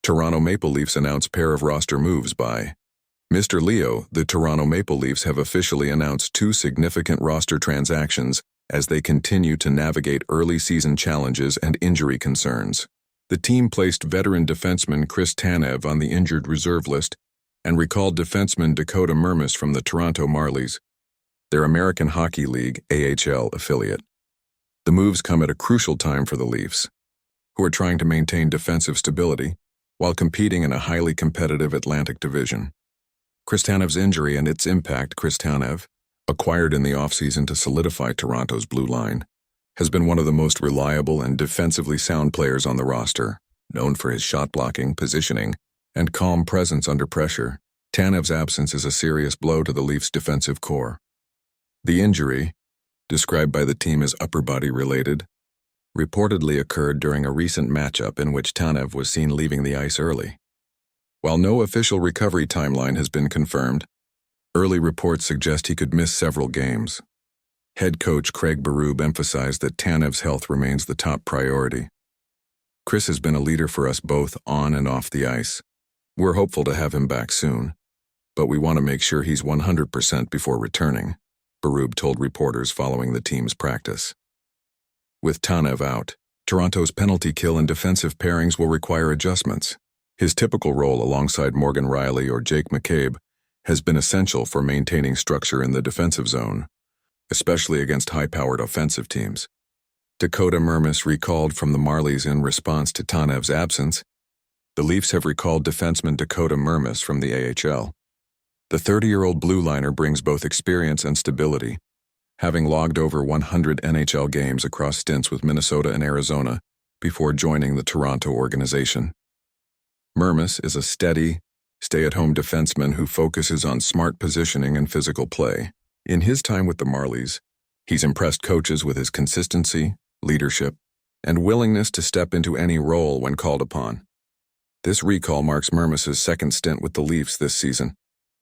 Toronto Maple Leafs announce pair of roster moves by Mr. Leo. The Toronto Maple Leafs have officially announced two significant roster transactions as they continue to navigate early season challenges and injury concerns. The team placed veteran defenseman Chris Tanev on the injured reserve list and recalled defenseman Dakota Mermis from the Toronto Marlies, their American Hockey League (AHL) affiliate. The moves come at a crucial time for the Leafs, who are trying to maintain defensive stability while competing in a highly competitive Atlantic division. Chris Tanev's injury and its impact. Chris Tanev, acquired in the offseason to solidify Toronto's blue line, has been one of the most reliable and defensively sound players on the roster, known for his shot blocking, positioning, and calm presence under pressure. Tanev's absence is a serious blow to the Leafs' defensive core. The injury, described by the team as upper body related, reportedly occurred during a recent matchup in which Tanev was seen leaving the ice early. While no official recovery timeline has been confirmed, early reports suggest he could miss several games. Head coach Craig Berube emphasized that Tanev's health remains the top priority. Chris has been a leader for us both on and off the ice. We're hopeful to have him back soon, but we want to make sure he's 100% before returning, Berube told reporters following the team's practice. With Tanev out, Toronto's penalty kill and defensive pairings will require adjustments. His typical role alongside Morgan Rielly or Jake McCabe has been essential for maintaining structure in the defensive zone, especially against high-powered offensive teams. Dakota Mermis recalled from the Marlies in response to Tanev's absence. The Leafs have recalled defenseman Dakota Mermis from the AHL. The 30-year-old blueliner brings both experience and stability, having logged over 100 NHL games across stints with Minnesota and Arizona before joining the Toronto organization. Mermis is a steady, stay-at-home defenseman who focuses on smart positioning and physical play. In his time with the Marlies, he's impressed coaches with his consistency, leadership, and willingness to step into any role when called upon. This recall marks Mermis' second stint with the Leafs this season,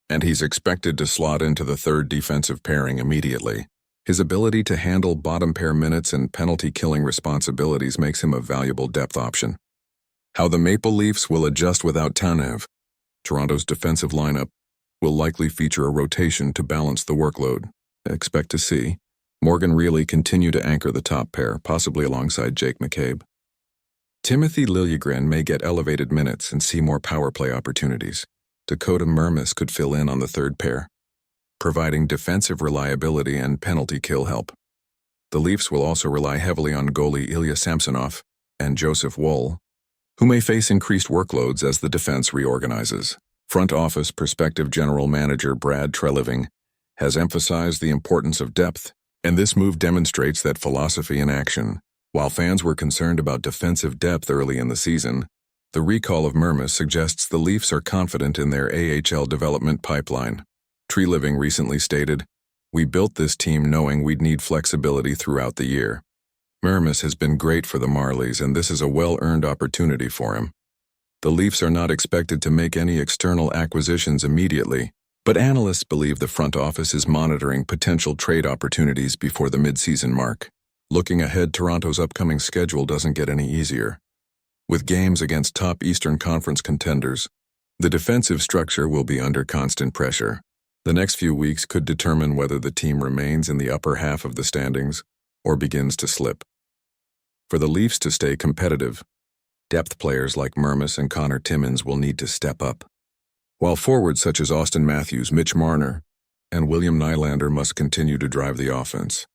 and he's expected to slot into the third defensive pairing immediately. His ability to handle bottom pair minutes and penalty-killing responsibilities makes him a valuable depth option. How the Maple Leafs will adjust without Tanev. Toronto's defensive lineup will likely feature a rotation to balance the workload. Expect to see Morgan Rielly continue to anchor the top pair, possibly alongside Jake McCabe. Timothy Liljegren may get elevated minutes and see more power play opportunities. Dakota Mermis could fill in on the third pair, providing defensive reliability and penalty kill help. The Leafs will also rely heavily on goalie Ilya Samsonov and Joseph Woll, who may face increased workloads as the defense reorganizes. Front office prospective general manager Brad Treliving has emphasized the importance of depth, and this move demonstrates that philosophy in action. While fans were concerned about defensive depth early in the season, the recall of Mermis suggests the Leafs are confident in their AHL development pipeline. Treliving recently stated, "We built this team knowing we'd need flexibility throughout the year. Mermis has been great for the Marlies, and this is a well-earned opportunity for him." The Leafs are not expected to make any external acquisitions immediately, but analysts believe the front office is monitoring potential trade opportunities before the mid-season mark. Looking ahead, Toronto's upcoming schedule doesn't get any easier. With games against top Eastern Conference contenders, the defensive structure will be under constant pressure. The next few weeks could determine whether the team remains in the upper half of the standings or begins to slip. For the Leafs to stay competitive, depth players like Mermis and Connor Timmins will need to step up, while forwards such as Austin Matthews, Mitch Marner, and William Nylander must continue to drive the offense.